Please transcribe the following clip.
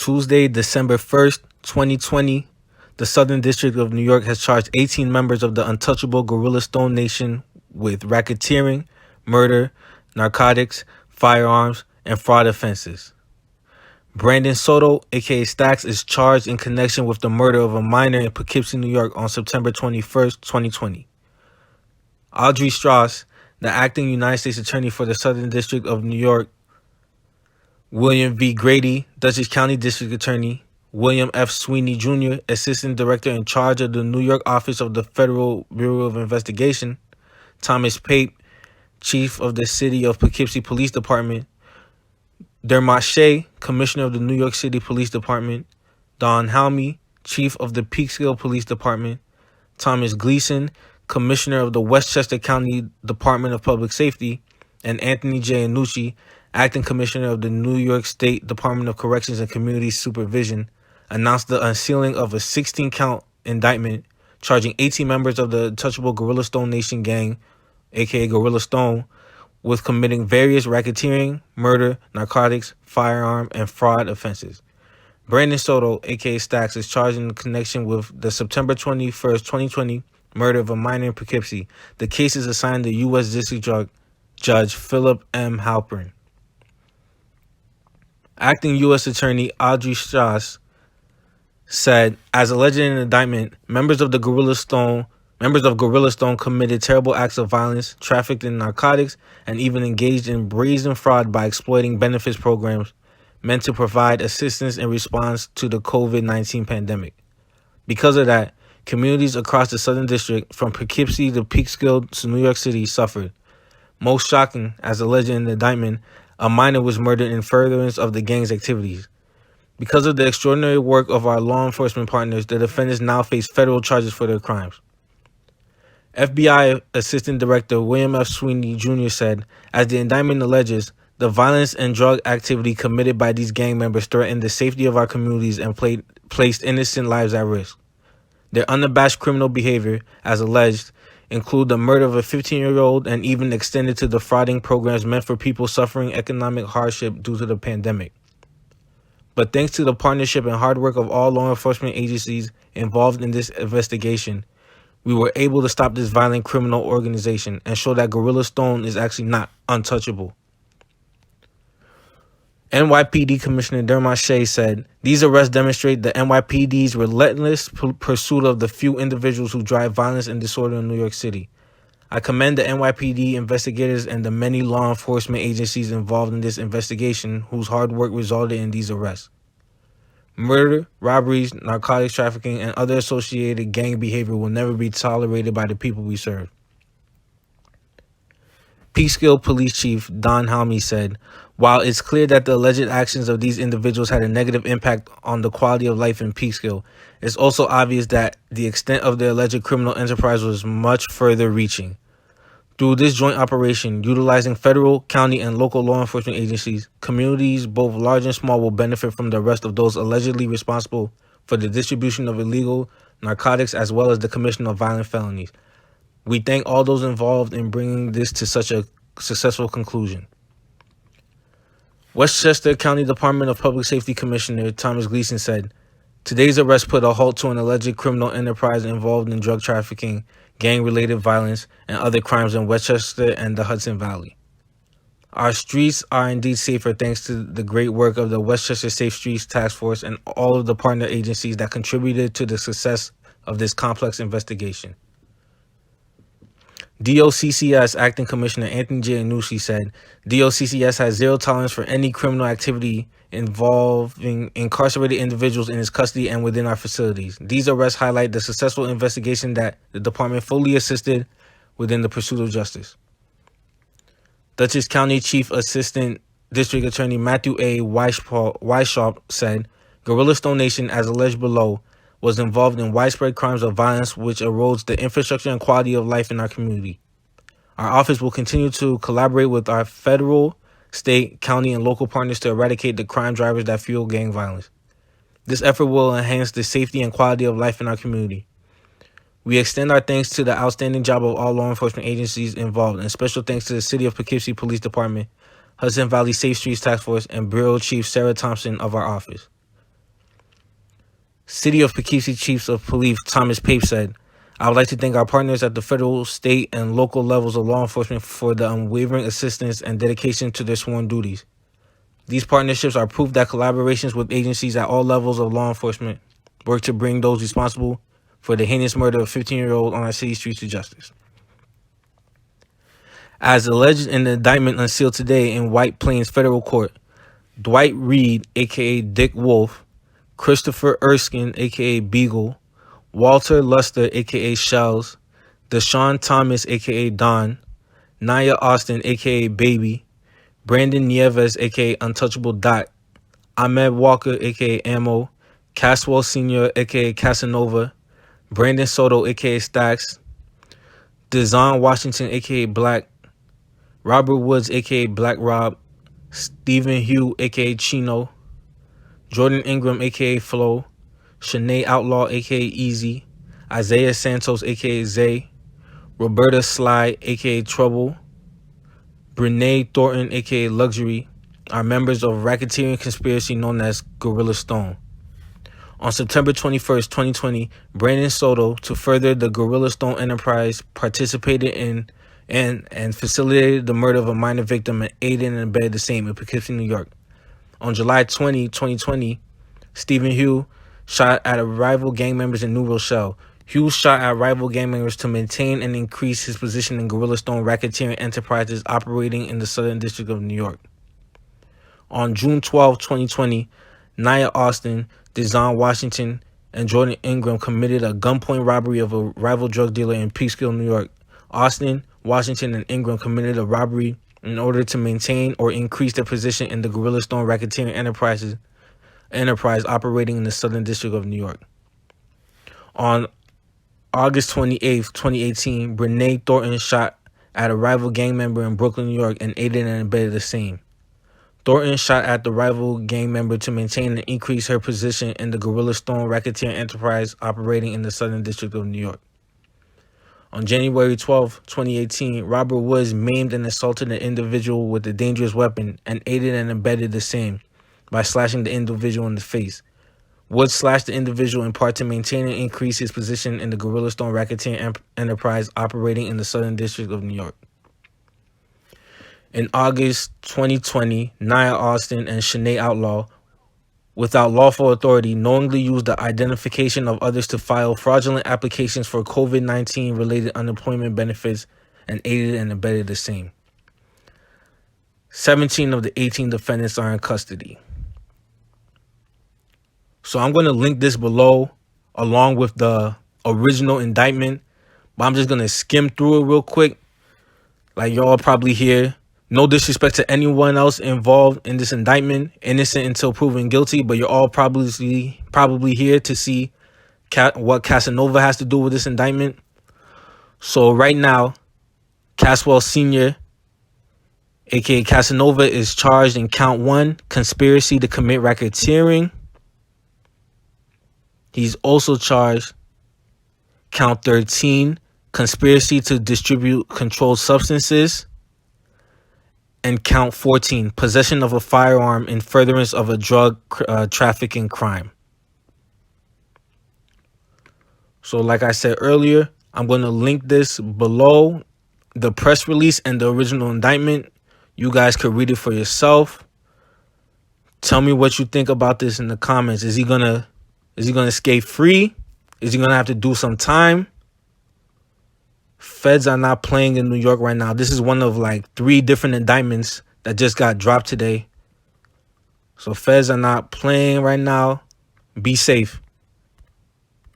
Tuesday, December 1st, 2020, the Southern District of New York has charged 18 members of the untouchable Gorilla Stone Nation with racketeering, murder, narcotics, firearms, and fraud offenses. Brandon Soto, aka Stacks, is charged in connection with the murder of a minor in Poughkeepsie, New York on September 21st, 2020. Audrey Strauss, the acting United States Attorney for the Southern District of New York, William V. Grady, Dutchess County District Attorney, William F. Sweeney Jr., Assistant Director in charge of the New York Office of the Federal Bureau of Investigation, Thomas Pape, Chief of the City of Poughkeepsie Police Department, Dermot Shea, Commissioner of the New York City Police Department, Don Halmy, Chief of the Peekskill Police Department, Thomas Gleason, Commissioner of the Westchester County Department of Public Safety, and Anthony J. Annucci, Acting Commissioner of the New York State Department of Corrections and Community Supervision, announced the unsealing of a 16-count indictment charging 18 members of the untouchable Gorilla Stone Nation gang, aka Gorilla Stone, with committing various racketeering, murder, narcotics, firearm, and fraud offenses. Brandon Soto, aka Stacks, is charged in connection with the September 21st, 2020 murder of a minor in Poughkeepsie. The case is assigned to U.S. District Judge Philip M. Halpern. Acting U.S. Attorney Audrey Strauss said, as alleged in the indictment, members of Gorilla Stone committed terrible acts of violence, trafficked in narcotics, and even engaged in brazen fraud by exploiting benefits programs meant to provide assistance in response to the COVID-19 pandemic. Because of that, communities across the Southern District, from Poughkeepsie to Peekskill to New York City, suffered. Most shocking, as alleged in the indictment, a minor was murdered in furtherance of the gang's activities. Because of the extraordinary work of our law enforcement partners, the defendants now face federal charges for their crimes. FBI Assistant Director William F. Sweeney Jr. said, as the indictment alleges, the violence and drug activity committed by these gang members threatened the safety of our communities and placed innocent lives at risk. Their unabashed criminal behavior, as alleged, include the murder of a 15-year-old and even extended to defrauding programs meant for people suffering economic hardship due to the pandemic. But thanks to the partnership and hard work of all law enforcement agencies involved in this investigation, we were able to stop this violent criminal organization and show that Gorilla Stone is actually not untouchable. NYPD Commissioner Dermot Shea said, these arrests demonstrate the NYPD's relentless pursuit of the few individuals who drive violence and disorder in New York City. I commend the NYPD investigators and the many law enforcement agencies involved in this investigation whose hard work resulted in these arrests. Murder, robberies, narcotics trafficking, and other associated gang behavior will never be tolerated by the people we serve. Peekskill Police Chief Don Halmy said, while it's clear that the alleged actions of these individuals had a negative impact on the quality of life in Peekskill, it's also obvious that the extent of the alleged criminal enterprise was much further reaching. Through this joint operation, utilizing federal, county, and local law enforcement agencies, communities, both large and small, will benefit from the arrest of those allegedly responsible for the distribution of illegal narcotics as well as the commission of violent felonies. We thank all those involved in bringing this to such a successful conclusion. Westchester County Department of Public Safety Commissioner Thomas Gleason said, today's arrest put a halt to an alleged criminal enterprise involved in drug trafficking, gang-related violence, and other crimes in Westchester and the Hudson Valley. Our streets are indeed safer thanks to the great work of the Westchester Safe Streets Task Force and all of the partner agencies that contributed to the success of this complex investigation. DOCCS Acting Commissioner Anthony J. Annucci said, DOCCS has zero tolerance for any criminal activity involving incarcerated individuals in its custody and within our facilities. These arrests highlight the successful investigation that the department fully assisted within the pursuit of justice. Dutchess County Chief Assistant District Attorney Matthew A. Weishaupt said, Gorilla Stone Nation, as alleged below, was involved in widespread crimes of violence which erodes the infrastructure and quality of life in our community. Our office will continue to collaborate with our federal, state, county, and local partners to eradicate the crime drivers that fuel gang violence. This effort will enhance the safety and quality of life in our community. We extend our thanks to the outstanding job of all law enforcement agencies involved, and special thanks to the City of Poughkeepsie Police Department, Hudson Valley Safe Streets Task Force, and Bureau Chief Sarah Thompson of our office. City of Poughkeepsie Chiefs of Police Thomas Pape said, "I would like to thank our partners at the federal, state, and local levels of law enforcement for the unwavering assistance and dedication to their sworn duties. These partnerships are proof that collaborations with agencies at all levels of law enforcement work to bring those responsible for the heinous murder of a 15-year-old on our city streets to justice." As alleged in the indictment unsealed today in White Plains Federal Court, Dwight Reed, aka Dick Wolf, Christopher Erskine, aka Beagle, Walter Luster, aka Shells, Deshaun Thomas, aka Don, Nia Austin, aka Baby, Brandon Nieves, aka Untouchable Dot, Ahmed Walker, aka Ammo, Caswell Sr., aka Casanova, Brandon Soto, aka Stacks, Dezon Washington, aka Black, Robert Woods, aka Black Rob, Stephen Hugh, aka Chino, Jordan Ingram, aka Flo, Shanae Outlaw, aka Easy, Isaiah Santos, aka Zay, Roberta Sly, aka Trouble, Brene Thornton, aka Luxury, are members of a racketeering conspiracy known as Gorilla Stone. On September 21st, 2020, Brandon Soto, to further the Gorilla Stone enterprise, participated in and facilitated the murder of a minor victim and aided and abetted the same in Poughkeepsie, New York. On July 20, 2020, Stephen Hugh shot at rival gang members in New Rochelle. Hugh shot at rival gang members to maintain and increase his position in Gorilla Stone racketeering enterprises operating in the Southern District of New York. On June 12, 2020, Nia Austin, Dezon Washington, and Jordan Ingram committed a gunpoint robbery of a rival drug dealer in Peekskill, New York. Austin, Washington, and Ingram committed a robbery in order to maintain or increase their position in the Gorilla Stone racketeering enterprise operating in the Southern District of New York. On August 28, 2018, Brene Thornton shot at a rival gang member in Brooklyn, New York, and aided and abetted the same. Thornton shot at the rival gang member to maintain and increase her position in the Gorilla Stone racketeering enterprise operating in the Southern District of New York. On January 12, 2018, Robert Woods maimed and assaulted an individual with a dangerous weapon and aided and abetted the same by slashing the individual in the face. Woods slashed the individual in part to maintain and increase his position in the Gorilla Stone racketeering enterprise operating in the Southern District of New York. In August 2020, Nia Austin and Shanae Outlaw, without lawful authority, knowingly used the identification of others to file fraudulent applications for COVID-19 related unemployment benefits and aided and abetted the same. 17 of the 18 defendants are in custody. So I'm going to link this below along with the original indictment, but I'm just going to skim through it real quick. Like y'all probably hear, no disrespect to anyone else involved in this indictment, innocent until proven guilty, but you're all probably here to see what Casanova has to do with this indictment. So right now, Caswell Sr., aka Casanova, is charged in count 1, conspiracy to commit racketeering. He's also charged count 13, conspiracy to distribute controlled substances. And count 14, possession of a firearm in furtherance of a drug trafficking crime. So like I said earlier, I'm going to link this below, the press release and the original indictment. You guys could read it for yourself. Tell me what you think about this in the comments. Is he gonna escape free? Is he gonna have to do some time? Feds are not playing in New York right now. This is one of like 3 different indictments that just got dropped today. So feds are not playing right now. Be safe.